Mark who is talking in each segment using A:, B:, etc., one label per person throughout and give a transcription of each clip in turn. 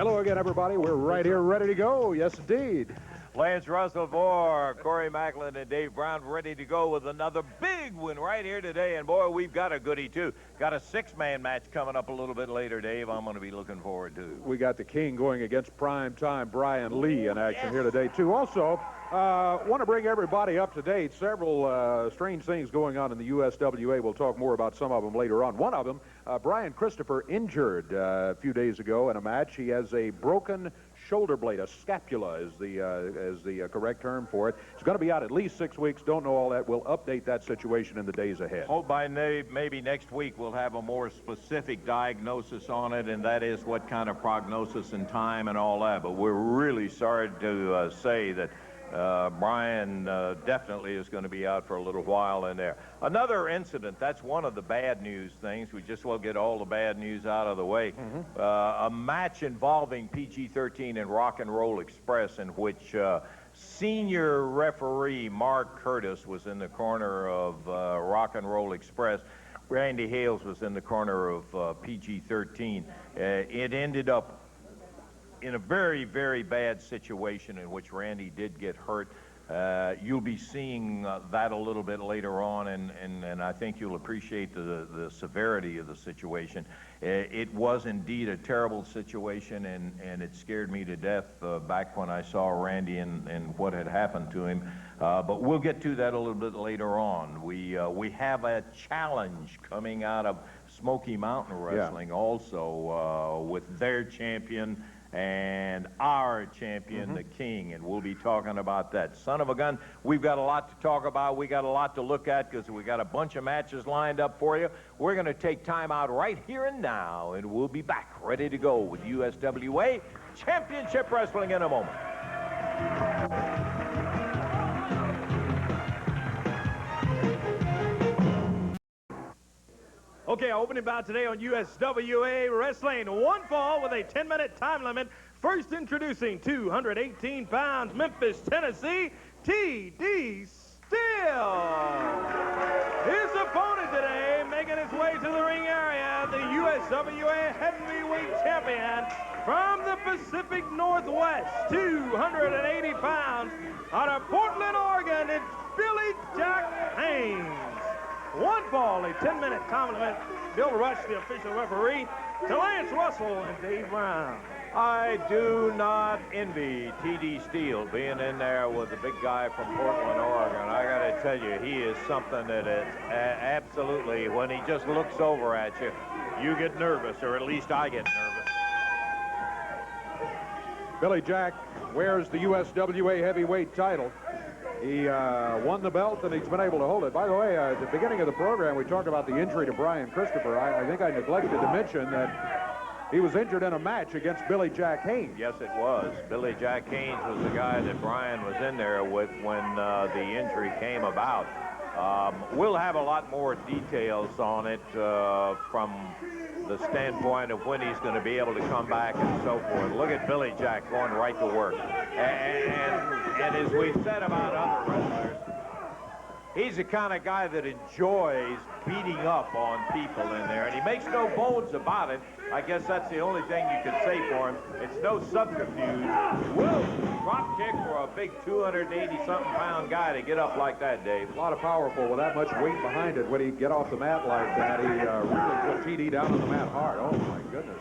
A: Hello again, everybody. We're right here ready to go. Yes, indeed.
B: Lance Russell for Corey Macklin and Dave Brown ready to go with another big win right here today. And, boy, we've got a goodie, too. Got a six-man match coming up a little bit later, Dave. I'm going to be looking forward to.
A: We got the King going against prime-time Brian Lee in action here today, too. Also, want to bring everybody up to date. Several strange things going on in the USWA. We'll talk more about some of them later on. One of them, Brian Christopher, injured a few days ago in a match. He has a broken shoulder blade, a scapula is the correct term for it. It's going to be out at least 6 weeks. Don't know all that. We'll update that situation in the days ahead.
B: Hope by maybe next week we'll have a more specific diagnosis on it, and that is what kind of prognosis and time and all that. But we're really sorry to say that Brian definitely is going to be out for a little while in there. Another incident, that's one of the bad news things. We just will get all the bad news out of the way. A match involving PG-13 and Rock and Roll Express in which senior referee Mark Curtis was in the corner of Rock and Roll Express. Randy Hales was in the corner of PG-13. It ended up in a very, very bad situation in which Randy did get hurt. You'll be seeing that a little bit later on, and I think you'll appreciate the severity of the situation. It was indeed a terrible situation, and it scared me to death back when I saw Randy and what had happened to him. But we'll get to that a little bit later on. We have a challenge coming out of Smoky Mountain Wrestling also with their champion and our champion, the King, and we'll be talking about that. Son of a gun, we've got a lot to talk about. We got a lot to look at because we got a bunch of matches lined up for you. We're going to take time out right here and now, and we'll be back ready to go with USWA Championship Wrestling in a moment.
C: Okay, our opening bout today on USWA Wrestling. One fall with a 10-minute time limit. First introducing 218 pounds, Memphis, Tennessee, T.D. Steele. His opponent today, making his way to the ring area, the USWA Heavyweight Champion from the Pacific Northwest, 280 pounds, out of Portland, Oregon, it's Billy Jack Haynes. One fall, a 10-minute time limit. Bill Rush, the official referee, to Lance Russell and Dave Brown.
B: I do not envy T.D. Steele being in there with the big guy from Portland, Oregon. I got to tell you, he is something that is absolutely, when he just looks over at you, you get nervous, or at least I get nervous.
A: Billy Jack wears the USWA heavyweight title. He won the belt, and he's been able to hold it. By the way, at the beginning of the program, we talked about the injury to Brian Christopher. I think I neglected to mention that he was injured in a match against Billy Jack Haynes.
B: Yes, it was. Billy Jack Haynes was the guy that Brian was in there with when the injury came about. We'll have a lot more details on it from the standpoint of when he's going to be able to come back and so forth. Look at Billy Jack going right to work. And as we've said about other wrestlers, he's the kind of guy that enjoys beating up on people in there, and he makes no bones about it. I guess that's the only thing you could say for him. It's no subterfuge. Whoa! Drop kick for a big 280-something pound guy to get up like that, Dave.
A: A lot of powerful with that much weight behind it. When he get off the mat like that, he really put TD down on the mat hard. Oh, my goodness.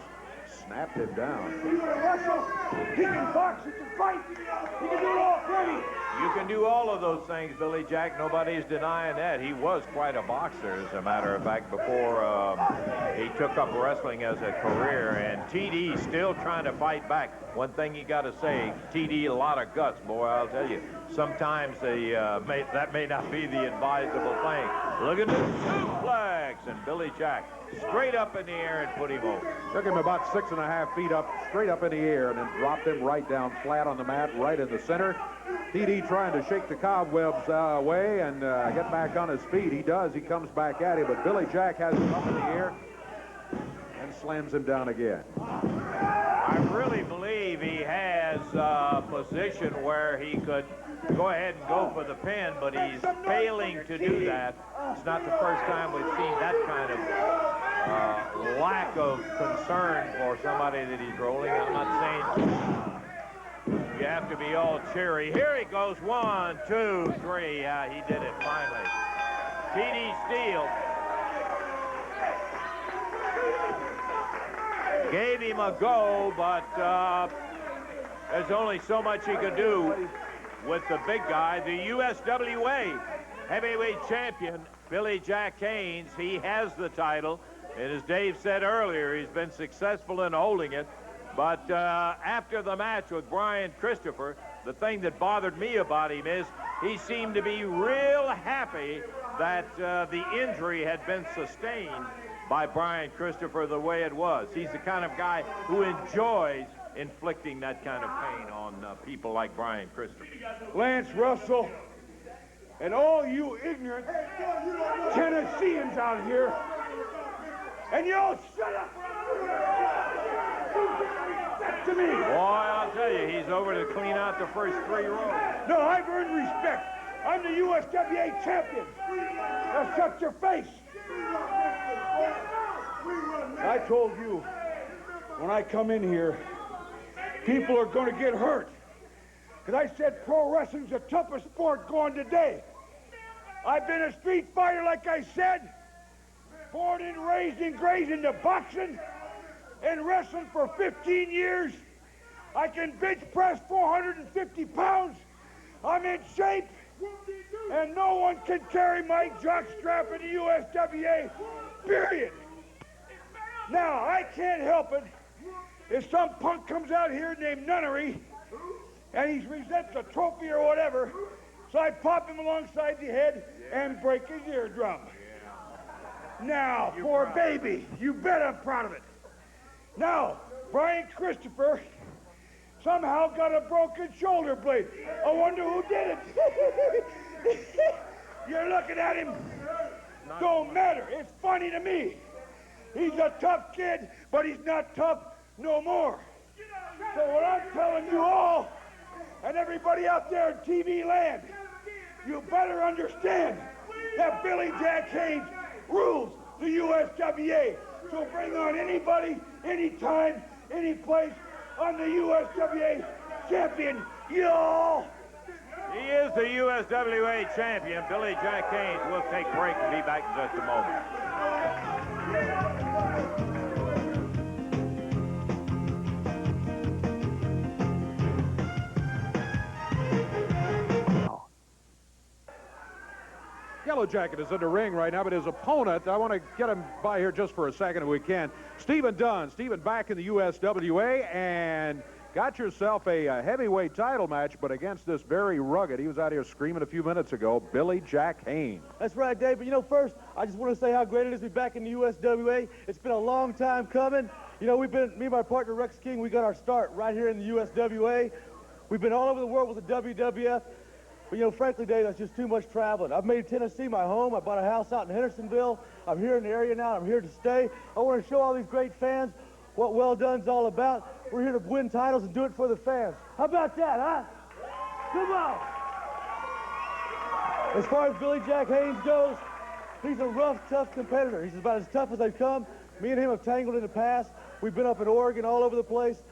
A: Snapped him down.
D: Russell, he can box, he can fight, he can do it all, Freddie.
B: You can do all of those things, Billy Jack. Nobody's denying that. He was quite a boxer, as a matter of fact, before he took up wrestling as a career. And TD still trying to fight back. One thing you got to say, TD, a lot of guts, boy, I'll tell you. Sometimes that may not be the advisable thing. Look at this suplex, and Billy Jack straight up in the air and put him over.
A: Took him about 6.5 feet up, straight up in the air, and then dropped him right down flat on the mat, right in the center. TD trying to shake the cobwebs away and get back on his feet. He does. He comes back at him, but Billy Jack has him up in the air and slams him down again.
B: I really believe he has a position where he could go ahead and go for the pin, but he's failing to do that. It's not the first time we've seen that kind of lack of concern for somebody that he's rolling. I'm not saying you have to be all cheery. Here he goes. 1, 2, 3. Yeah, he did it finally. T.D. Steele gave him a go, but there's only so much he could do with the big guy. The USWA heavyweight champion, Billy Jack Haynes, he has the title. And as Dave said earlier, he's been successful in holding it. But after the match with Brian Christopher, the thing that bothered me about him is he seemed to be real happy that the injury had been sustained by Brian Christopher the way it was. He's the kind of guy who enjoys inflicting that kind of pain on people like Brian Christopher.
D: Lance Russell, and all you ignorant Tennesseans out here, and y'all shut up! To me.
B: Boy, I'll tell you, he's over to clean out the first 3 rows.
D: No, I've earned respect. I'm the USWA champion. Now shut your face. I told you, when I come in here, people are going to get hurt. Because I said pro wrestling's the toughest sport going today. I've been a street fighter, like I said, born and raised and grazed into boxing and wrestling for 15 years. I can bench press 450 pounds. I'm in shape, and no one can carry my jockstrap in the USWA, period. Now, I can't help it if some punk comes out here named Nunnery and he presents a trophy or whatever, so I pop him alongside the head and break his eardrum. Now, poor baby, you bet I'm proud of it. Now, Brian Christopher somehow got a broken shoulder blade. I wonder who did it. You're looking at him. Don't matter. It's funny to me. He's a tough kid, but he's not tough no more. So what I'm telling you all, and everybody out there in TV land, you better understand that Billy Jack Haynes rules the USWA. So bring on anybody, anytime, any place. I'm the USWA champion, y'all.
B: He is the USWA champion, Billy Jack Haynes. We'll take a break and be back in just a moment.
A: Yellow Jacket is in the ring right now, but his opponent, I want to get him by here just for a second if we can. Stephen Dunn. Stephen back in the USWA and got yourself a heavyweight title match, but against this very rugged, he was out here screaming a few minutes ago, Billy Jack Haynes.
E: That's right, Dave. But, you know, first, I just want to say how great it is to be back in the USWA. It's been a long time coming. You know, me and my partner, Rex King, we got our start right here in the USWA. We've been all over the world with the WWF. But, you know, frankly, Dave, that's just too much traveling. I've made Tennessee my home. I bought a house out in Hendersonville. I'm here in the area now. I'm here to stay. I want to show all these great fans what Well Done's all about. We're here to win titles and do it for the fans. How about that, huh? Come on. As far as Billy Jack Haynes goes, he's a rough, tough competitor. He's about as tough as they've come. Me and him have tangled in the past. We've been up in Oregon, all over the place.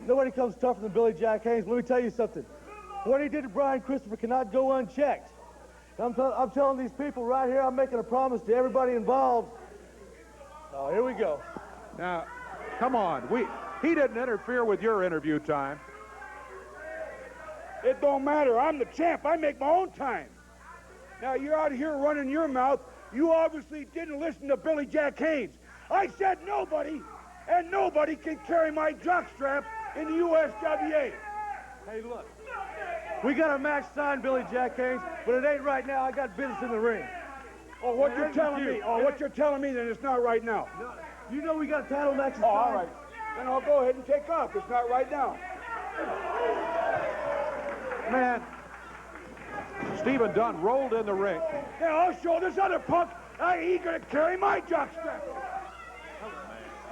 E: Nobody comes tougher than Billy Jack Haynes. Let me tell you something. What he did to Brian Christopher cannot go unchecked. I'm telling these people right here, I'm making a promise to everybody involved. Oh, here we go.
A: Now, come on. He didn't interfere with your interview time.
D: It don't matter. I'm the champ. I make my own time. Now, you're out here running your mouth. You obviously didn't listen to Billy Jack Haynes. I said nobody, and nobody can carry my jockstrap in the USWA.
E: Hey, look. We got a match signed, Billy Jack Haynes, but it ain't right now. I got business in the ring.
D: Oh, what you're telling me? Oh, what you're telling me, then it's not right now.
E: No, you know we got title matches signed.
D: Oh, all right. Then I'll go ahead and take off. It's not right now.
A: Man, Stephen Dunn rolled in the ring.
D: Now, I'll show this other punk he's going to carry my jockstrap.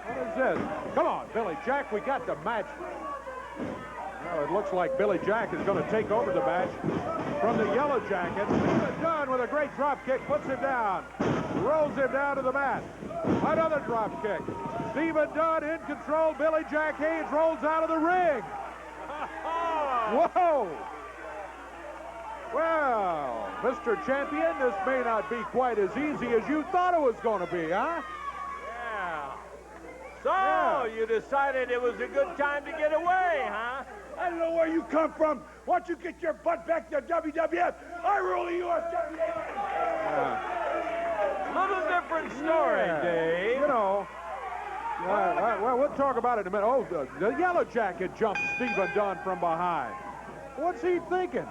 A: What is this? Come on, Billy Jack, we got the match. Well, it looks like Billy Jack is going to take over the match from the Yellow Jacket. Dunn with a great drop kick puts him down. rolls him down to the mat. Another drop kick. Stephen Dunn in control. Billy Jack Haynes rolls out of the ring. Whoa! Well, Mr. Champion, this may not be quite as easy as you thought it was going to be, huh?
B: Yeah. So, you decided it was a good time to get away, huh?
D: I don't know where you come from. Why don't you get your butt back to WWF? I rule the USWA.
B: Little different story, Dave.
A: You know, well, we'll talk about it in a minute. Oh, the Yellow Jacket jumps Stephen Dunn from behind. What's he thinking?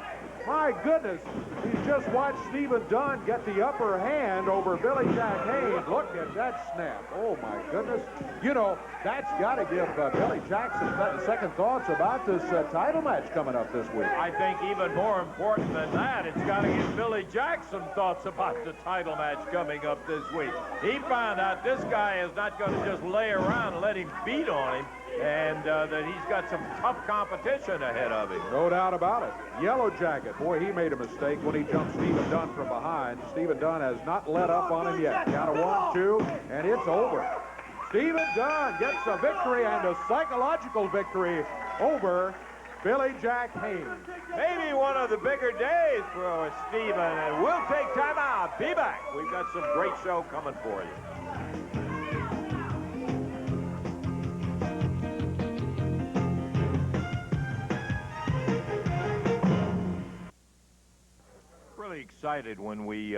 A: My goodness, he's just watched Stephen Dunn get the upper hand over Billy Jack Haynes. Look at that snap. Oh, my goodness. You know, that's got to give Billy Jack some second thoughts about this title match coming up this week.
B: I think even more important than that, it's got to give Billy Jack some thoughts about the title match coming up this week. He found out this guy is not going to just lay around and let him beat on him, and that he's got some tough competition ahead of him.
A: No doubt about it. Yellow Jacket, boy, he made a mistake when he jumped Stephen Dunn from behind. Stephen Dunn has not let up on him yet. Count of 1, 2, and it's over. Stephen Dunn gets a victory, and a psychological victory over Billy Jack Haynes.
B: Maybe one of the bigger days for Stephen, and we'll take time out. Be back. We've got some great show coming for you. Really excited when we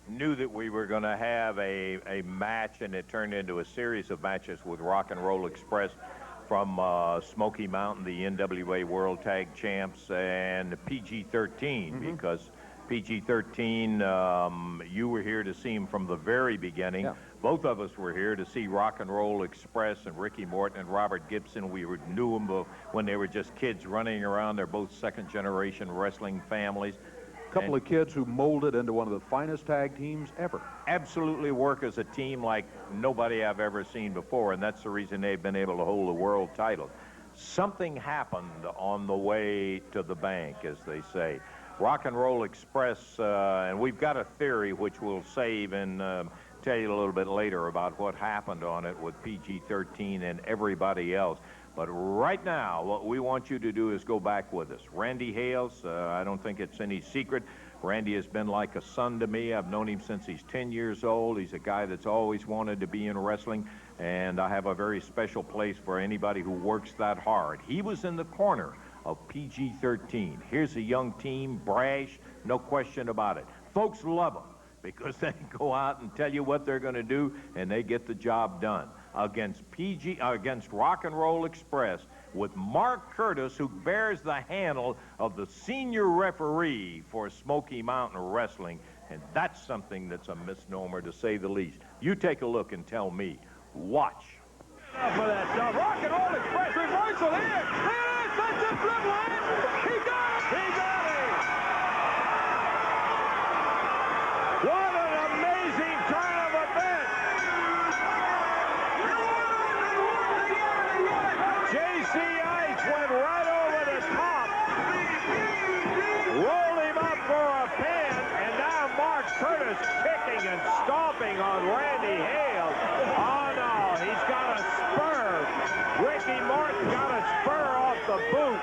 B: knew that we were going to have a match, and it turned into a series of matches with Rock and Roll Express from Smoky Mountain, the NWA World Tag Champs, and PG-13, because PG-13, you were here to see him from the very beginning.
A: Yeah.
B: Both of us were here to see Rock and Roll Express and Ricky Morton and Robert Gibson. We knew them when they were just kids running around. They're both second-generation wrestling families.
A: Couple of kids who molded into one of the finest tag teams ever.
B: Absolutely work as a team like nobody I've ever seen before, and that's the reason they've been able to hold the world title. Something happened on the way to the bank, as they say. Rock and Roll Express, and we've got a theory which we'll save and tell you a little bit later about what happened on it with PG-13 and everybody else. But right now, what we want you to do is go back with us. Randy Hales, I don't think it's any secret. Randy has been like a son to me. I've known him since he's 10 years old. He's a guy that's always wanted to be in wrestling, and I have a very special place for anybody who works that hard. He was in the corner of PG-13. Here's a young team, brash, no question about it. Folks love them because they go out and tell you what they're going to do, and they get the job done. Against Rock and Roll Express with Mark Curtis, who bears the handle of the senior referee for Smoky Mountain Wrestling, and that's something that's a misnomer, to say the least. You take a look and tell me. Watch.
C: For that stuff. Rock and Roll Express reversal here. There it is. That's it. Dribble in. He got it. He got it. What an amazing turn of events. J.C. Ice went right over the top, rolled him up for a pin, and now Mark Curtis kicking and stomping on Randy Hales. Oh, no, he's got a spur. Ricky Morton got a spur off the boot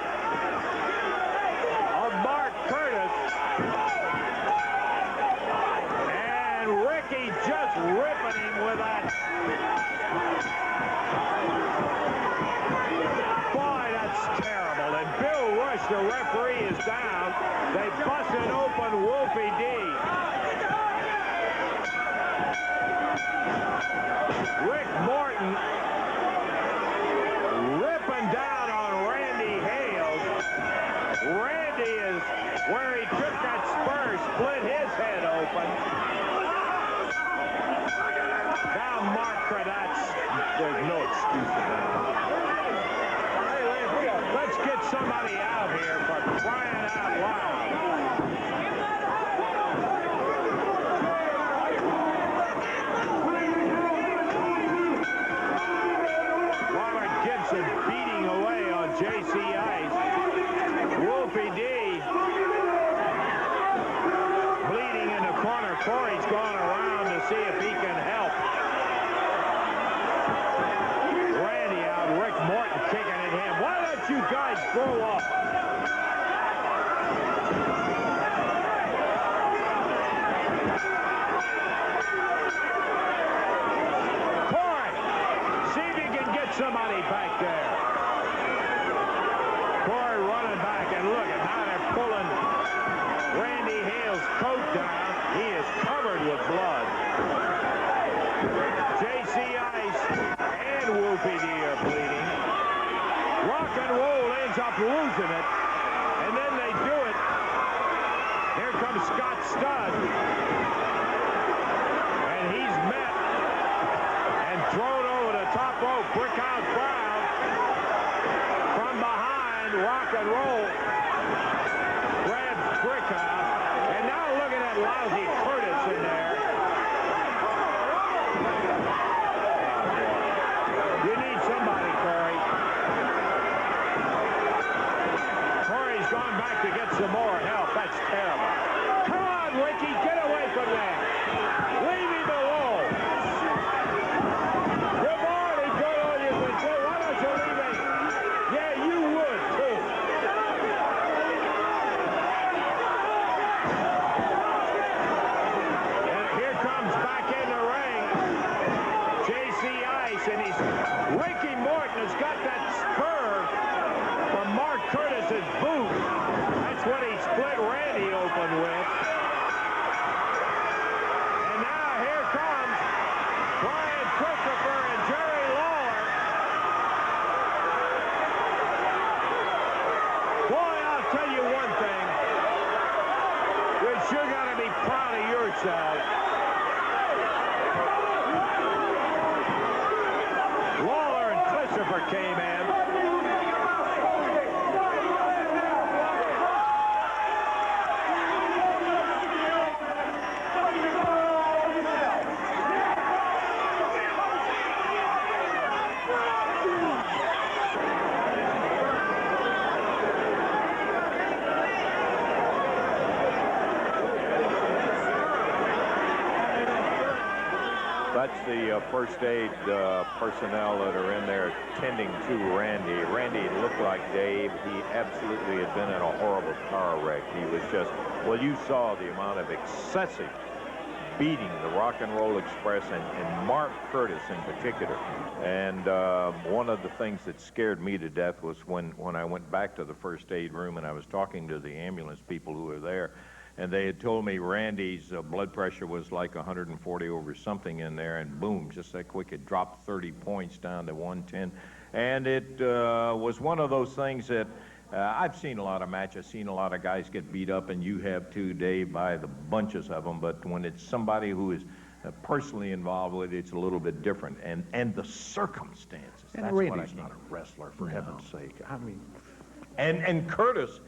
C: of Mark Curtis. And Ricky just ripping him with that. Boy, that's terrible. And Bill Rush, the referee, is down. They busted open Wolfie D. Rick Morton ripping down on Randy Hales. Randy is where he took that spur, split his head open. Now Mark Curtis, there's no excuse for that. Hey, let's get somebody out here for crying out loud. Robert Gibson beating away on J.C. Ice. Wolfie D bleeding in the corner. Corey's gone around
B: see if he can help. Randy out, Rick Morton kicking at him. Why don't you guys grow up? Somebody back there. Corey running back, and look at how they're pulling Randy Hale's coat down. He is covered with blood. J.C. Ice and Whoopi D are bleeding. Rock and Roll ends up losing it, and then they do it. Here comes Scott Studd, and he's met and thrown over the top rope. Brickhouse crowd from behind. Rock and Roll grabs Brickhouse, and now look at that lousy Curtis in there. You need somebody, Corey. Corey's gone back to get some more help. That's terrible. Come on, Ricky, get away from there. Leave him alone. Good morning, good on you. Why don't you leave me? Yeah, you would, too. And here comes back in the ring J.C. Ice, and Ricky Morton has got that spur from Mark Curtis's boot. That's what he split Randy open with. And now here comes Brian Christopher and Jerry Lawler. Boy, I'll tell you one thing. You sure got to be proud of yourself. Lawler and Christopher came in. That's the first aid personnel that are in there tending to Randy. Randy looked like Dave. He absolutely had been in a horrible car wreck. He was just, well, you saw the amount of excessive beating the Rock and Roll Express and Mark Curtis in particular. And one of the things that scared me to death was when I went back to the first aid room and I was talking to the ambulance people who were there. And they had told me Randy's blood pressure was like 140 over something in there, and boom, just that quick, it dropped 30 points down to 110. And it was one of those things that I've seen a lot of matches, seen a lot of guys get beat up, and you have too, Dave, by the bunches of them. But when it's somebody who is personally involved with it, it's a little bit different. And the circumstances.
A: And
B: that's
A: Randy's
B: what I
A: not a wrestler, for heaven's sake. I mean,
B: and Curtis.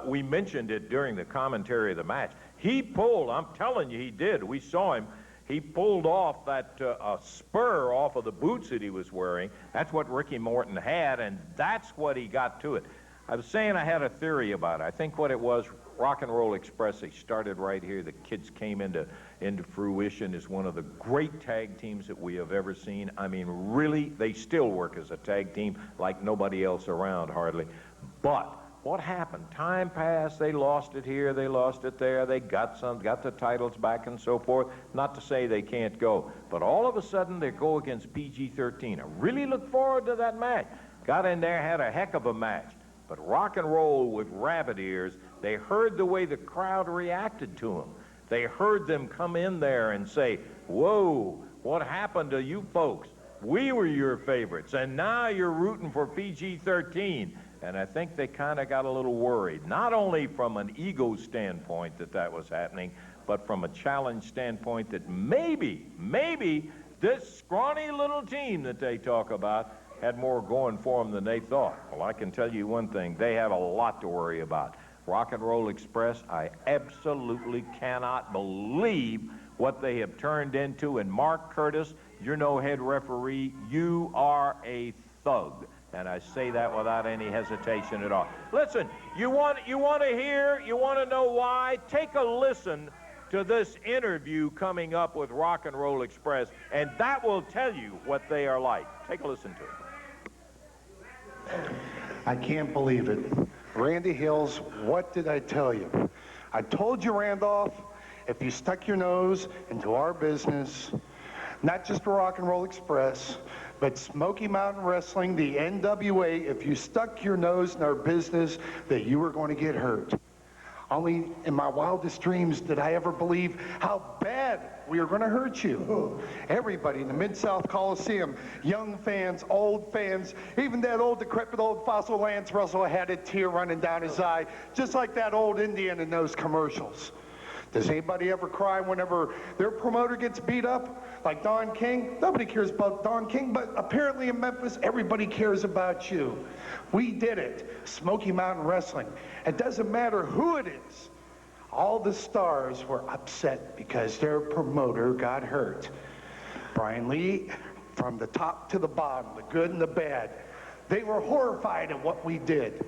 B: We mentioned it during the commentary of the match. He pulled, I'm telling you, he did. We saw him. He pulled off that spur off of the boots that he was wearing. That's what Ricky Morton had, and that's what he got to it. I was saying I had a theory about it. I think what it was, Rock and Roll Express, they started right here. The kids came into fruition as one of the great tag teams that we have ever seen. I mean, really, they still work as a tag team like nobody else around, hardly. But what happened? Time passed. They lost it here. They lost it there. They got the titles back and so forth. Not to say they can't go, but all of a sudden they go against PG-13. I really look forward to that match. Got in there, had a heck of a match. But Rock and Roll with rabbit ears, they heard the way the crowd reacted to them. They heard them come in there and say, "Whoa, what happened to you folks? We were your favorites, and now you're rooting for PG-13. And I think they kind of got a little worried, not only from an ego standpoint that was happening, but from a challenge standpoint that maybe this scrawny little team that they talk about had more going for them than they thought. Well, I can tell you one thing, they have a lot to worry about. Rock and Roll Express, I absolutely cannot believe what they have turned into. And Mark Curtis, you're no head referee, you are a thug. And I say that without any hesitation at all. Listen, you want to hear, you want to know why? Take a listen to this interview coming up with Rock and Roll Express, and that will tell you what they are like. Take a listen to it.
F: I can't believe it. Randy Hills, what did I tell you? I told you, Randolph, if you stuck your nose into our business, not just Rock and Roll Express, but Smoky Mountain Wrestling, the NWA, if you stuck your nose in our business, that you were going to get hurt. Only in my wildest dreams did I ever believe how bad we were going to hurt you. Everybody in the Mid-South Coliseum, young fans, old fans, even that old decrepit old fossil Lance Russell had a tear running down his eye, just like that old Indian in those commercials. Does anybody ever cry whenever their promoter gets beat up? Like Don King? Nobody cares about Don King, but apparently in Memphis, everybody cares about you. We did it. Smoky Mountain Wrestling. It doesn't matter who it is. All the stars were upset because their promoter got hurt. Brian Lee, from the top to the bottom, the good and the bad, they were horrified at what we did.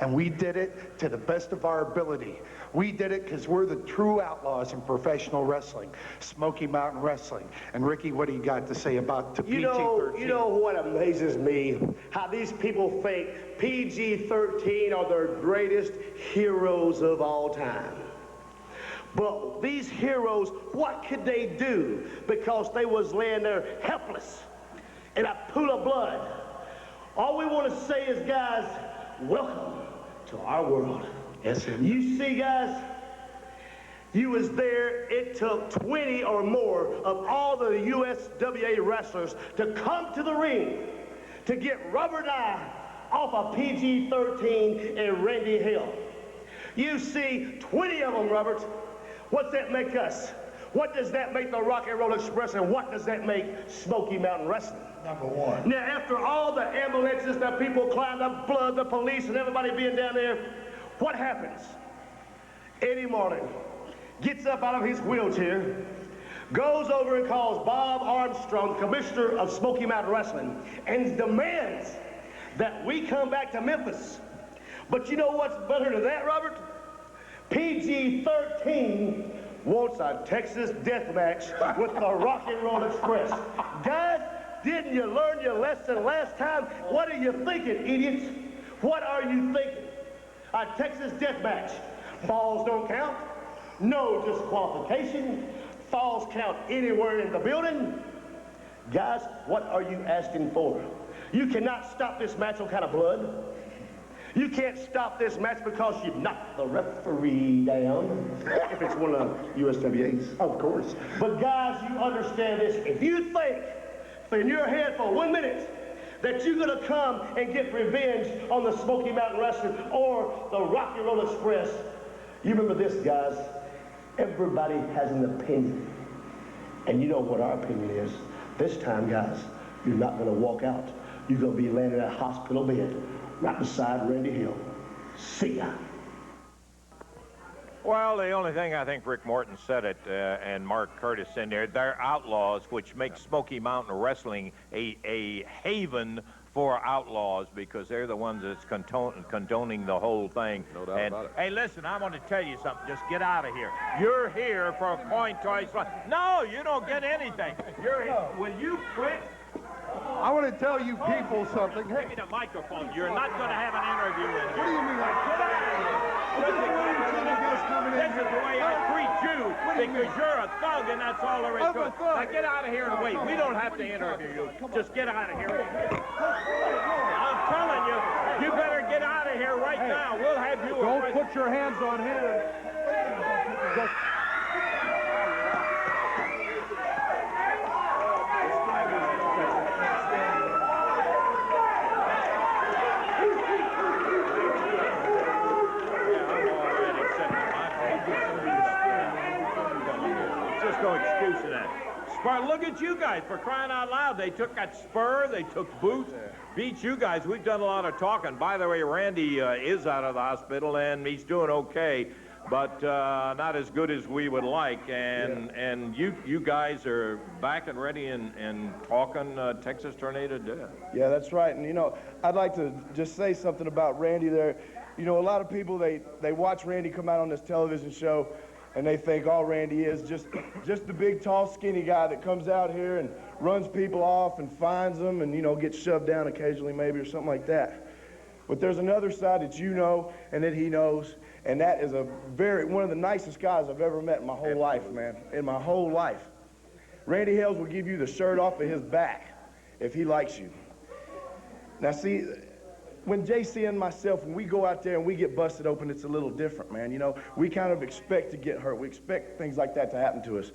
F: And we did it to the best of our ability. We did it because we're the true outlaws in professional wrestling, Smoky Mountain Wrestling. And Ricky, what do you got to say about the PG-13?
G: You know what amazes me? How these people think PG-13 are their greatest heroes of all time. But these heroes, what could they do? Because they was laying there helpless in a pool of blood. All we want to say is, guys, welcome to our world.
F: Yes, sir.
G: You see, guys, you was there. It took 20 or more of all the USWA wrestlers to come to the ring to get Rubber and I off of PG-13 and Randy Hill. You see, 20 of them, Robert. What's that make us? What does that make the Rock and Roll Express, and what does that make Smoky Mountain Wrestling?
F: Number one.
G: Now, after all the ambulances, the people climbed the blood, the police, and everybody being down there, what happens? Eddie Marlin gets up out of his wheelchair, goes over and calls Bob Armstrong, commissioner of Smoky Mountain Wrestling, and demands that we come back to Memphis. But you know what's better than that, Robert? PG-13 wants a Texas death match with the Rock and Roll Express. Guys, didn't you learn your lesson last time? What are you thinking, idiots? What are you thinking? A Texas death match. Falls don't count. No disqualification. Falls count anywhere in the building. Guys, what are you asking for? You cannot stop this match on account of blood. You can't stop this match because you knocked the referee down. If it's one of USWA's, of course. But guys, you understand this. If you think in your head for 1 minute that you're gonna come and get revenge on the Smoky Mountain Wrestling or the Rock and Roll Express, you remember this, guys. Everybody has an opinion. And you know what our opinion is. This time, guys, you're not gonna walk out. You're gonna be laying in a hospital bed right beside Randy Hill. See ya.
B: Well, the only thing I think Rick Morton said it, and Mark Curtis in there, they're outlaws, which makes Smoky Mountain Wrestling a haven for outlaws because they're the ones that's condoning the whole thing.
A: No doubt about it.
B: Hey, listen, I want to tell you something. Just get out of here. You're here for a coin toss. No, you don't get anything. You're here. Will you quit?
H: I want to tell you people something.
B: Give me the microphone. You're not going to have an interview in here.
H: What do you mean?
B: Get out of here. This is the way I treat you because you're a thug and that's all there is to it. Now get out of here and wait. We don't have to interview you. Just get out of here. I'm telling you, you better get out of here right now. We'll have you
A: Don't
B: arrested.
A: put your hands on him.
B: Just no excuse of that. Spur, look at you guys, for crying out loud. They took that spur, they took boots, beat you guys. We've done a lot of talking. By the way, Randy is out of the hospital, and he's doing okay, but not as good as we would like. And you guys are back and ready and talking Texas Tornado Death.
I: Yeah, that's right. And, you know, I'd like to just say something about Randy there. You know, a lot of people, they watch Randy come out on this television show, and they think all Randy is just the big, tall, skinny guy that comes out here and runs people off and finds them and, you know, gets shoved down occasionally maybe or something like that. But there's another side that you know and that he knows, and that is one of the nicest guys I've ever met in my whole life, man, in my whole life. Randy Hales will give you the shirt off of his back if he likes you. Now, see, when JC and myself, when we go out there and we get busted open, it's a little different, man. You know, we kind of expect to get hurt. We expect things like that to happen to us.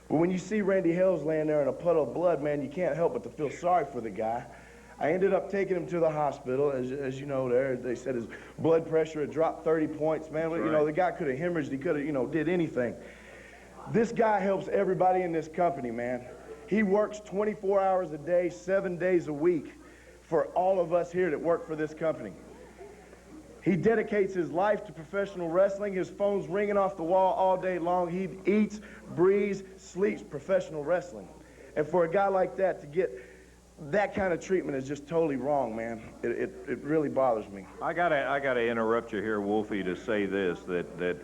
I: But when you see Randy Hales laying there in a puddle of blood, man, you can't help but to feel sorry for the guy. I ended up taking him to the hospital. As you know, they said his blood pressure had dropped 30 points, man. You know, the guy could have hemorrhaged. He could have, you know, did anything. This guy helps everybody in this company, man. He works 24 hours a day, 7 days a week for all of us here that work for this company. He dedicates his life to professional wrestling. His phone's ringing off the wall all day long. He eats, breathes, sleeps professional wrestling. And for a guy like that to get that kind of treatment is just totally wrong, man. It really bothers me.
B: I gotta interrupt you here, Wolfie, to say this, that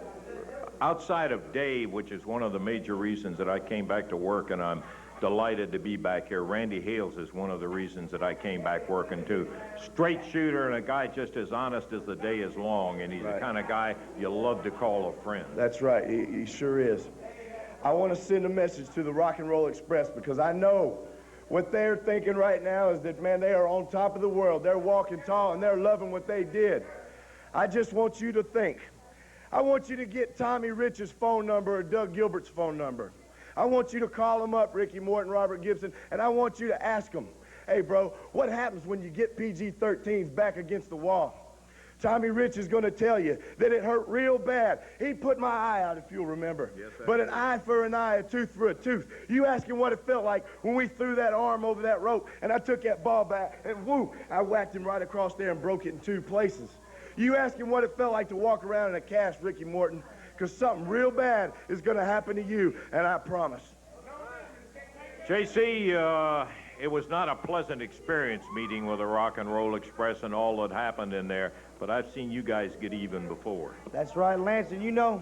B: outside of Dave, which is one of the major reasons that I came back to work, and I'm delighted to be back here, Randy Hales is one of the reasons that I came back working too. Straight shooter and a guy just as honest as the day is long, and he's the kind of guy you love to call a friend.
I: That's right, he sure is. I want to send a message to the Rock and Roll Express because I know what they're thinking right now is that, man, they are on top of the world. They're walking tall and they're loving what they did. I just want you to think. I want you to get Tommy Rich's phone number or Doug Gilbert's phone number. I want you to call them up, Ricky Morton, Robert Gibson, and I want you to ask them, hey, bro, what happens when you get PG-13s back against the wall? Tommy Rich is going to tell you that it hurt real bad. He put my eye out, if you'll remember. Yes, but an eye for an eye, a tooth for a tooth. You ask him what it felt like when we threw that arm over that rope, and I took that ball back, and whoo, I whacked him right across there and broke it in 2 places. You ask him what it felt like to walk around in a cast, Ricky Morton, because something real bad is going to happen to you, and I promise.
B: JC, it was not a pleasant experience meeting with the Rock and Roll Express and all that happened in there, but I've seen you guys get even before.
J: That's right, Lance, and you know,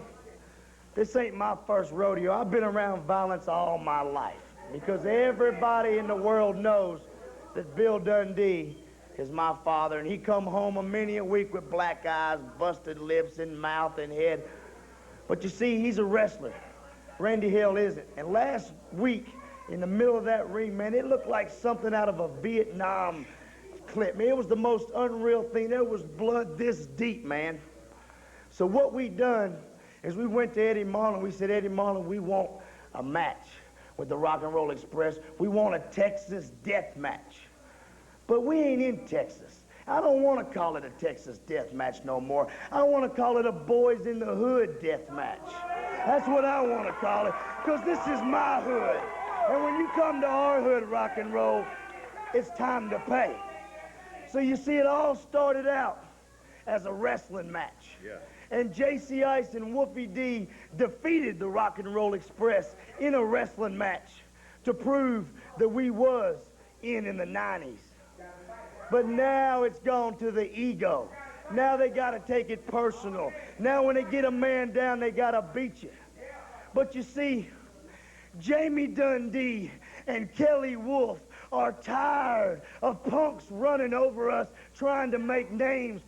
J: this ain't my first rodeo. I've been around violence all my life because everybody in the world knows that Bill Dundee is my father, and he come home a many a week with black eyes, busted lips and mouth and head. But you see, he's a wrestler. Randy Hale isn't. And last week, in the middle of that ring, man, it looked like something out of a Vietnam clip. Man, it was the most unreal thing. There was blood this deep, man. So what we done is we went to Eddie Marlin. We said, Eddie Marlin, we want a match with the Rock and Roll Express. We want a Texas death match. But we ain't in Texas. I don't want to call it a Texas death match no more. I want to call it a Boys in the Hood death match. That's what I want to call it, because this is my hood. And when you come to our hood, rock and roll, it's time to pay. So you see, it all started out as a wrestling match. Yeah. And J.C. Ice and Wolfie D defeated the Rock and Roll Express in a wrestling match to prove that we was in the 90s. But now it's gone to the ego. Now they got to take it personal. Now when they get a man down, they got to beat you. But you see, Jamie Dundee and Kelly Wolf are tired of punks running over us trying to make names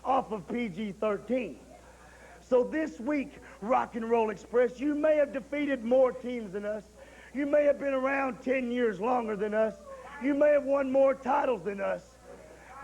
J: off of PG-13. So this week, Rock and Roll Express, you may have defeated more teams than us. You may have been around 10 years longer than us. You may have won more titles than us.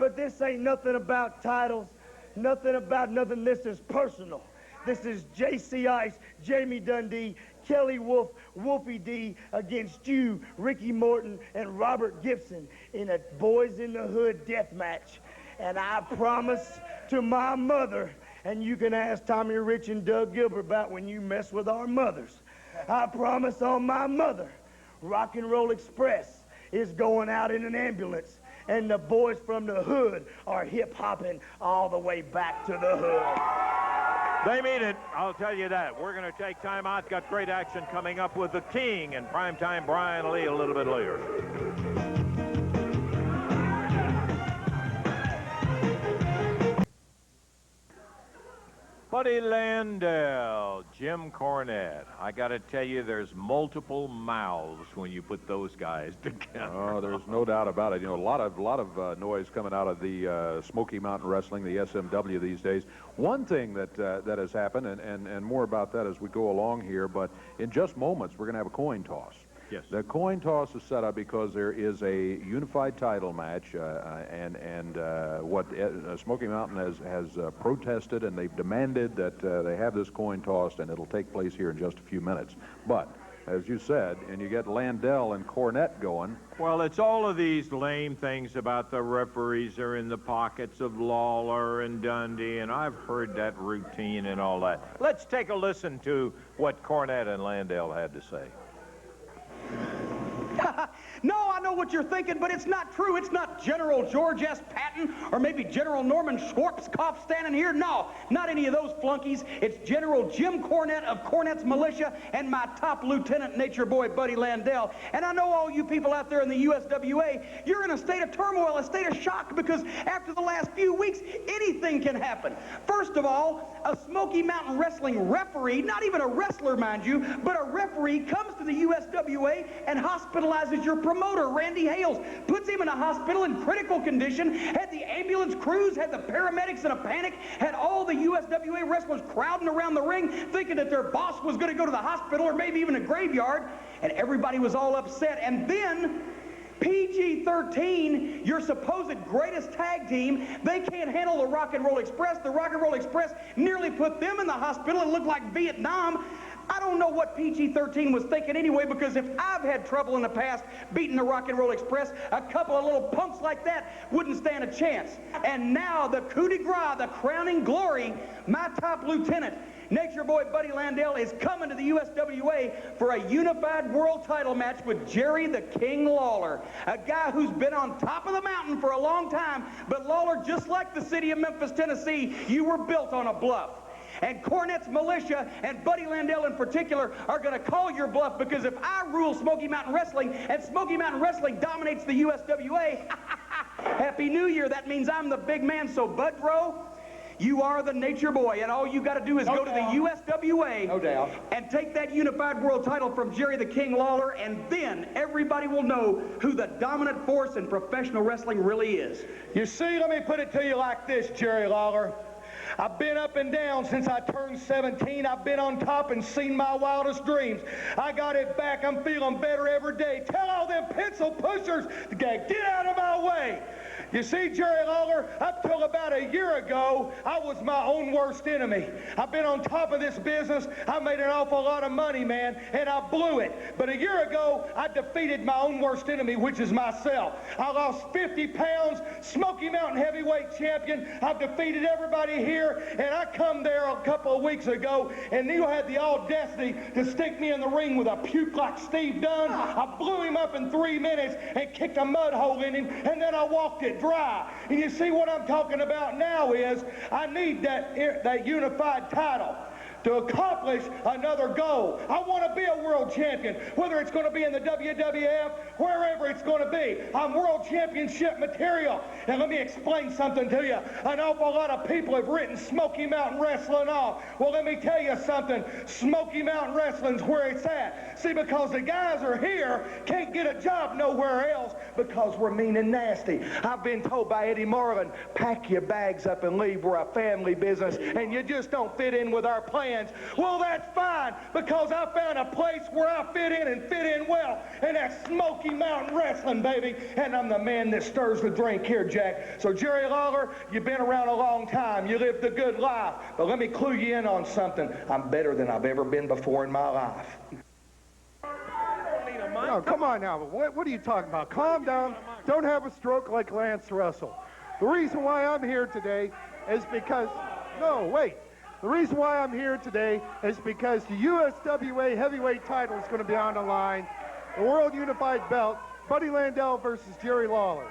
J: But this ain't nothing about titles, nothing about nothing. This is personal. This is J.C. Ice, Jamie Dundee, Kelly Wolf, Wolfie D against you, Ricky Morton, and Robert Gibson in a Boys in the Hood death match. And I promise to my mother, and you can ask Tommy Rich and Doug Gilbert about when you mess with our mothers. I promise on my mother, Rock and Roll Express is going out in an ambulance, and the boys from the hood are hip-hopping all the way back to the hood.
B: They mean it, I'll tell you that. We're going to take time out. Got great action coming up with the King and primetime Brian Lee a little bit later. Buddy Landell, Jim Cornette. I got to tell you, there's multiple mouths when you put those guys together.
A: Oh, there's no doubt about it. You know, a lot of noise coming out of the Smoky Mountain Wrestling, the SMW these days. One thing that has happened, and more about that as we go along here, but in just moments, we're going to have a coin toss.
B: Yes.
A: The coin toss is set up because there is a unified title match, and what Smoky Mountain has protested, and they've demanded that they have this coin tossed, and it'll take place here in just a few minutes. But as you said, and you get Landell and Cornette going.
B: Well, it's all of these lame things about the referees are in the pockets of Lawler and Dundee, and I've heard that routine and all that. Let's take a listen to what Cornette and Landell had to say.
K: No, I know what you're thinking, but it's not true. It's not General George S. Patton or maybe General Norman Schwarzkopf standing here. No, not any of those flunkies. It's General Jim Cornette of Cornette's Militia and my top lieutenant, Nature Boy Buddy Landell. And I know all you people out there in the USWA, you're in a state of turmoil, a state of shock, because after the last few weeks, anything can happen. First of all, a Smoky Mountain Wrestling referee, not even a wrestler, mind you, but a referee comes to the USWA and hospitalizes your promoter, Randy Haynes, puts him in a hospital in critical condition, had the ambulance crews, had the paramedics in a panic, had all the USWA wrestlers crowding around the ring thinking that their boss was going to go to the hospital or maybe even a graveyard, and everybody was all upset. And then PG-13, your supposed greatest tag team, they can't handle the Rock and Roll Express. The Rock and Roll Express nearly put them in the hospital. It looked like Vietnam. I don't know what PG-13 was thinking anyway, because if I've had trouble in the past beating the Rock and Roll Express, a couple of little punks like that wouldn't stand a chance. And now the coup de grace, the crowning glory, my top lieutenant, Nature Boy Buddy Landell, is coming to the USWA for a unified world title match with Jerry the King Lawler, a guy who's been on top of the mountain for a long time. But Lawler, just like the city of Memphis, Tennessee, you were built on a bluff. And Cornette's Militia and Buddy Landell in particular are going to call your bluff, because if I rule Smoky Mountain Wrestling and Smoky Mountain Wrestling dominates the USWA, Happy New Year, that means I'm the big man. So Bud Bro, you are the Nature Boy, and all you got to do is go to the USWA and take that unified world title from Jerry the King Lawler, and then everybody will know who the dominant force in professional wrestling really is.
H: You see, let me put it to you like this, Jerry Lawler. I've been up and down since I turned 17. I've been on top and seen my wildest dreams. I got it back. I'm feeling better every day. Tell all them pencil pushers to get out of my way. You see, Jerry Lawler, up till about a year ago, I was my own worst enemy. I've been on top of this business. I made an awful lot of money, man, and I blew it. But a year ago, I defeated my own worst enemy, which is myself. I lost 50 pounds, Smoky Mountain heavyweight champion. I've defeated everybody here, and I come there a couple of weeks ago, and you had the audacity to stick me in the ring with a puke like Steve Dunn. I blew him up in 3 minutes and kicked a mud hole in him, and then I walked it dry. And you see, what I'm talking about now is I need that unified title to accomplish another goal. I want to be a world champion, whether it's going to be in the WWF, wherever it's going to be. I'm world championship material. And let me explain something to you. An awful lot of people have written Smoky Mountain Wrestling off. Well, let me tell you something. Smoky Mountain Wrestling's where it's at. See, because the guys are here, can't get a job nowhere else because we're mean and nasty. I've been told by Eddie Marlin, pack your bags up and leave. We're a family business, and you just don't fit in with our plan. Well, that's fine, because I found a place where I fit in and fit in well, and that's Smoky Mountain Wrestling, baby. And I'm the man that stirs the drink here, Jack. So, Jerry Lawler, you've been around a long time. You lived a good life. But let me clue you in on something. I'm better than I've ever been before in my life. No, come on now. What are you talking about? Calm down. Don't have a stroke like Lance Russell. The reason why I'm here today is because... No, wait. The reason why I'm here today is because the USWA heavyweight title is going to be on the line. The World Unified Belt, Buddy Landell versus Jerry Lawler.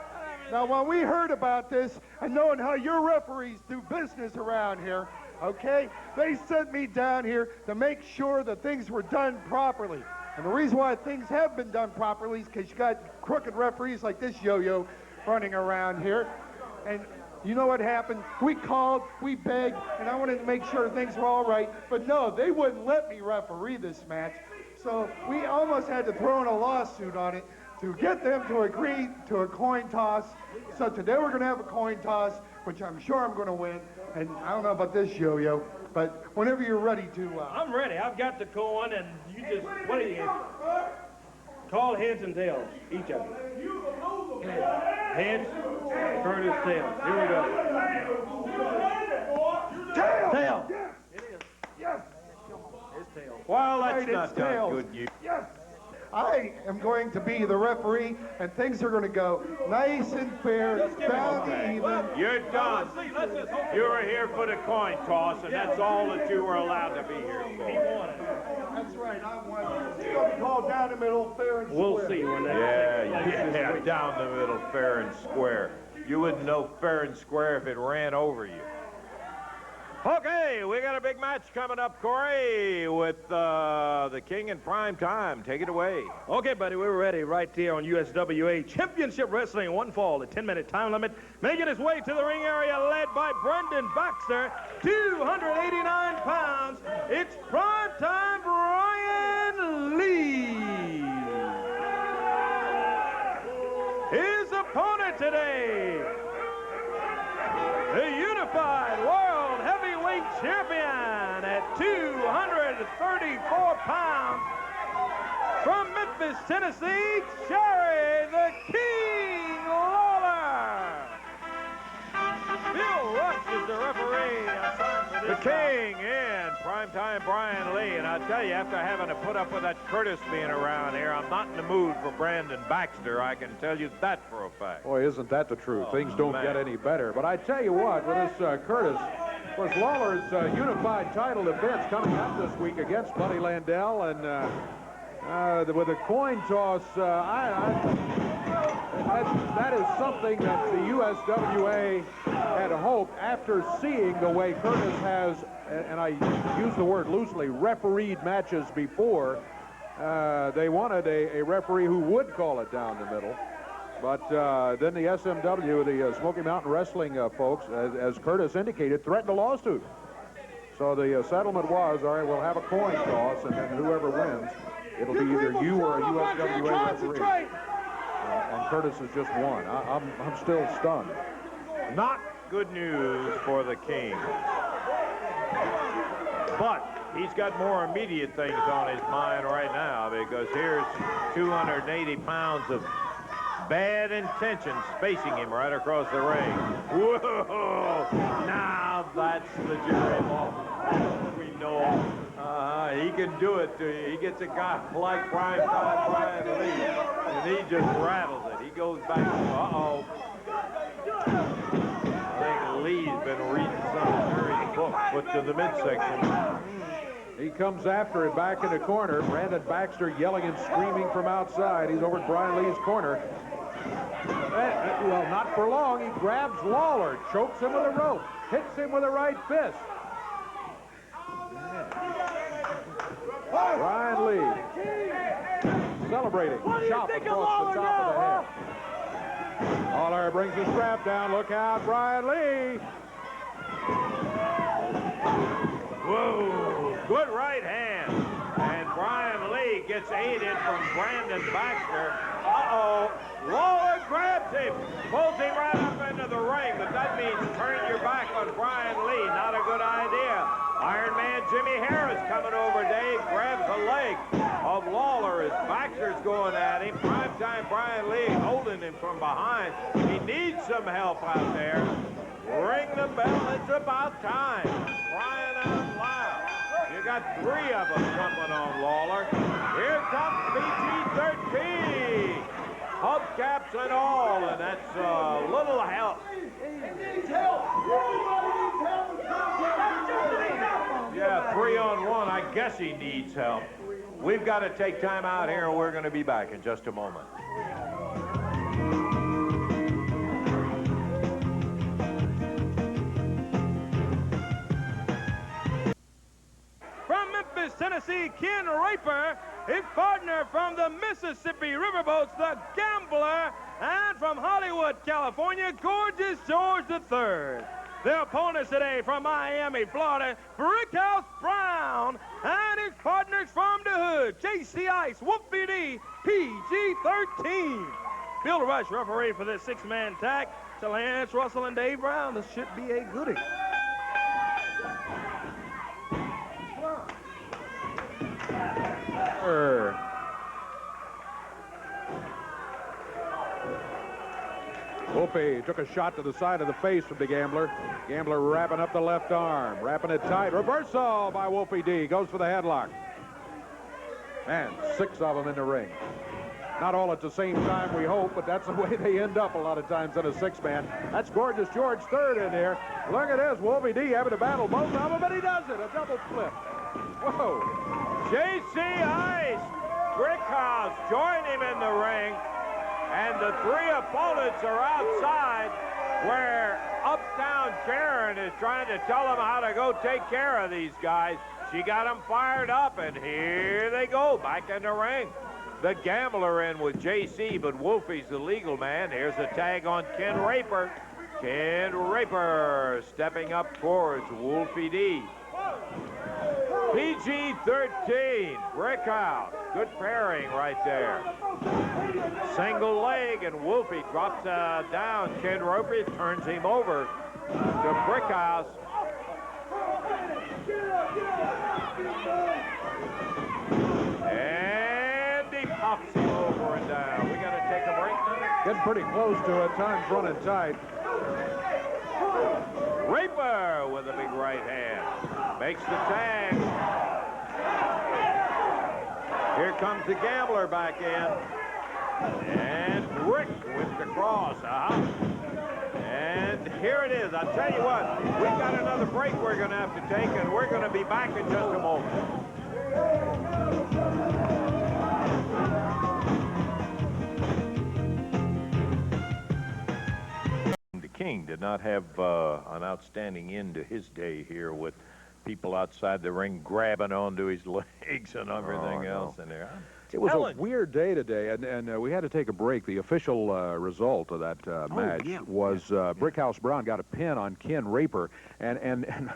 H: Now, when we heard about this, and knowing how your referees do business around here, okay, they sent me down here to make sure that things were done properly. And the reason why things have been done properly is because you got crooked referees like this yo-yo running around here. And
F: You know what happened? We called, we begged, and I wanted to make sure things were all right. But no, they wouldn't let me referee this match. So we almost had to throw in a lawsuit on it to get them to agree to a coin toss. So today we're going to have a coin toss, which I'm sure I'm going to win. And I don't know about this yo-yo, but whenever you're ready to...
C: I'm ready. I've got the coin, and you just... What do you... Call heads and tails, each of you. Heads, Curtis, tails. Here we go.
F: Tails!
C: Tail.
F: Yes!
C: It is.
F: Yes!
C: It's tail.
B: Well, that's
F: Right,
B: not
F: it's
B: done
F: tails.
B: good news.
F: Yes! I am going to be the referee, and things are going to go nice and fair, down to even.
B: You're done. You were here for the coin toss, and that's all that you were allowed to be here for.
F: That's right, I won. It's going to be called down the middle, fair and square.
C: We'll see when that...
B: Yeah, down the middle, fair and square. You wouldn't know fair and square if it ran over you. Okay, we got a big match coming up, Corey, with the King in prime time. Take it away.
C: Okay, buddy, we're ready right here on USWA Championship Wrestling. One fall, the 10-minute time limit. Making his way to the ring area, led by Brendan Baxter, 289 pounds. It's primetime Brian Lee. His opponent today, the unified world heavyweight champion at 234 pounds, from Memphis, Tennessee, Jerry the King Lawler. Bill Rush is the referee assigned for
B: The
C: this
B: King in primetime Brian Lee. And I tell you, after having to put up with that Curtis being around here, I'm not in the mood for Brandon Baxter. I can tell you that for a fact.
A: Boy, isn't that the truth? Things don't
B: man.
A: get any better. But I tell you what, with this Curtis, of course, Lawler's unified title defense coming up this week against Buddy Landell, and with a coin toss, that is something that the USWA had hoped after seeing the way Curtis has, and I use the word loosely, refereed matches before. They wanted a referee who would call it down the middle. But then the SMW, the Smoky Mountain Wrestling folks, as Curtis indicated, threatened a lawsuit. So the settlement was, all right, we'll have a coin toss, and then whoever wins, it'll be either you or a USWA referee. And Curtis has just won. I'm still stunned.
B: Not good news for the King. But he's got more immediate things on his mind right now, because here's 280 pounds of bad intentions facing him right across the ring. Whoa! Now that's the Jerry Lawler. We know he can do it to you. He gets a guy like Brian Lee, and he just rattles it. He goes back. Uh-oh. I think Lee's been reading some of Jerry's book, but to the midsection.
A: He comes after it back in the corner. Brandon Baxter yelling and screaming from outside. He's over at Brian Lee's corner. Well, not for long. He grabs Lawler, chokes him with a rope, hits him with a right fist. Brian Lee celebrating. Chop across the top of the head. Lawler brings the strap down. Look out, Brian Lee.
B: Whoa, good right hand. And Brian Lee gets aided from Brandon Baxter. Uh-oh, Lawler grabs him, pulls him right up into the ring, but that means turn your back on Brian Lee. Not a good idea. Iron Man Jimmy Harris coming over, Dave, grabs a leg of Lawler as Baxter's going at him. Primetime Brian Lee holding him from behind. He needs some help out there. Ring the bell, it's about time. Crying out loud. You got three of them jumping on Lawler. Here comes PG-13. Hubcaps and all, and that's a little help. Yeah, 3-on-1. I guess he needs help. We've got to take time out here, and we're going to be back in just a moment.
C: From Memphis, Tennessee, Ken Raper, his partner from the Mississippi Riverboats, the Gambler, And from Hollywood, California, Gorgeous George III. Their opponents today from Miami, Florida, Brickhouse Brown, and his partners from the hood, JC Ice, Wolfie D, PG-13. Bill Rush, referee for this six-man tag. To Lance Russell and Dave Brown, this should be a goodie.
A: Wolfie took a shot to the side of the face of the Gambler. Gambler wrapping up the left arm, wrapping it tight. Reversal by Wolfie D. Goes for the headlock. And 6 of them in the ring. Not all at the same time, we hope, but that's the way they end up a lot of times in a six-man. That's Gorgeous George III in there. Look at this, Wolfie D having to battle both of them, but he does it, a double flip. Whoa.
B: JC Ice, Brickhouse join him in the ring, and the 3 opponents are outside where Uptown Karen is trying to tell them how to go take care of these guys. She got them fired up, and here they go, back in the ring. The Gambler in with JC, but Wolfie's the legal man. Here's a tag on Ken Raper. Ken Raper stepping up towards Wolfie D. PG-13, Brickhouse. Good pairing right there. Single leg, and Wolfie drops down. Ken Raper turns him over to Brickhouse. Pops him over and down. We got to take a break now.
A: Getting pretty close to it. Time's running tight.
B: Raper with a big right hand. Makes the tag. Here comes the Gambler back in. And Brick with the cross. And here it is. I'll tell you what. We've got another break we're going to have to take, and we're going to be back in just a moment. King did not have an outstanding end to his day here with people outside the ring grabbing onto his legs and everything else in there.
A: It was a weird day today, and we had to take a break. The official result of that match was Brickhouse Brown got a pin on Ken Raper, and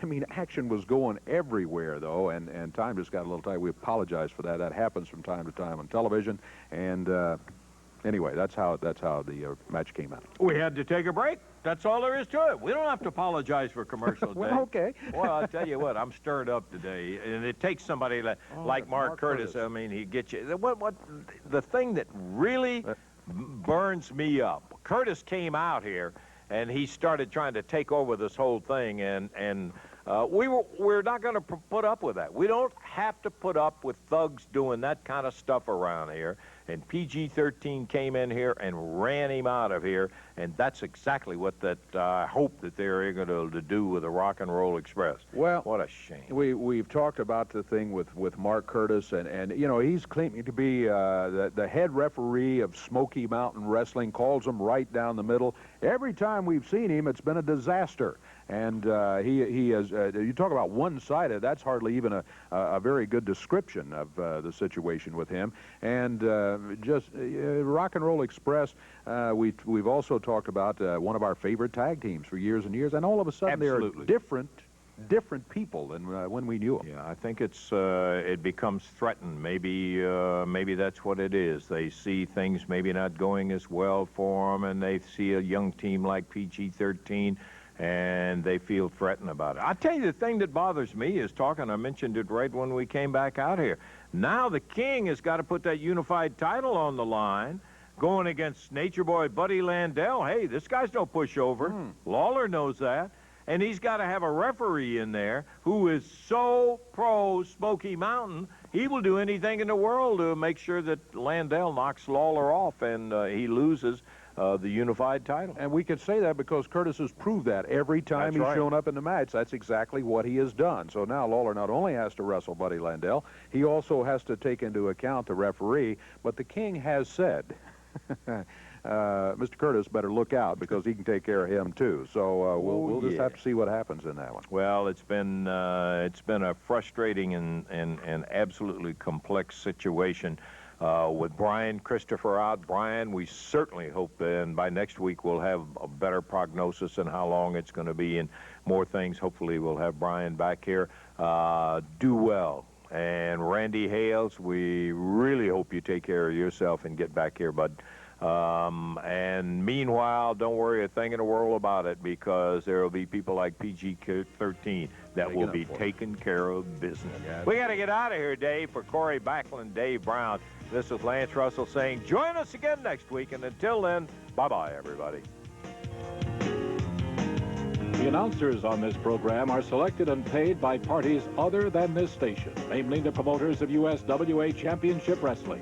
A: I mean, action was going everywhere, though, and time just got a little tight. We apologize for that. That happens from time to time on television, and anyway, that's how the match came out.
B: We had to take a break. That's all there is to it. We don't have to apologize for commercials.
A: Well, okay.
B: Well, I'll tell you what, I'm stirred up today, and it takes somebody like Mark Curtis. I mean, he gets you. What the thing that really burns me up, Curtis came out here, and he started trying to take over this whole thing, and we're not going to put up with that. We don't have to put up with thugs doing that kind of stuff around here. And PG-13 came in here and ran him out of here, and that's exactly what I hope that they're going to do with the Rock and Roll Express.
A: Well,
B: what a shame.
A: We've talked about the thing with Mark Curtis, and you know, he's claiming to be the head referee of Smoky Mountain Wrestling, calls him right down the middle. Every time we've seen him, it's been a disaster. And he has, you talk about one-sided, that's hardly even a very good description of the situation with him. And just Rock and Roll Express, we've also talked about one of our favorite tag teams for years and years, and all of a sudden they're different people than when we knew them.
B: Yeah, I think it becomes threatened. Maybe that's what it is. They see things maybe not going as well for them, and they see a young team like PG-13, and they feel threatened about it. I'll tell you, the thing that bothers me is I mentioned it right when we came back out here. Now the King has got to put that unified title on the line, going against Nature Boy Buddy Landell. Hey, this guy's no pushover. Lawler knows that. And he's got to have a referee in there who is so pro Smoky Mountain, he will do anything in the world to make sure that Landell knocks Lawler off and he loses the unified title.
A: And we can say that because Curtis has proved that every time he's shown up in the match. That's exactly what he has done. So now Lawler not only has to wrestle Buddy Landell, he also has to take into account the referee. But the King has said, Mr. Curtis better look out because he can take care of him too. So we'll just have to see what happens in that one.
B: Well, it's been a frustrating and absolutely complex situation. with Brian Christopher out. Brian, we certainly hope and by next week we'll have a better prognosis on how long it's going to be and more things. Hopefully we'll have Brian back here. Do well. And Randy Hales, we really hope you take care of yourself and get back here, bud. And meanwhile, don't worry a thing in the world about it, because there will be people like PG-13 that will be taking care of business. We got to get out of here, Dave. For Corey Backlund, Dave Brown, this is Lance Russell saying join us again next week. And until then, bye-bye, everybody.
L: The announcers on this program are selected and paid by parties other than this station, namely the promoters of USWA Championship Wrestling.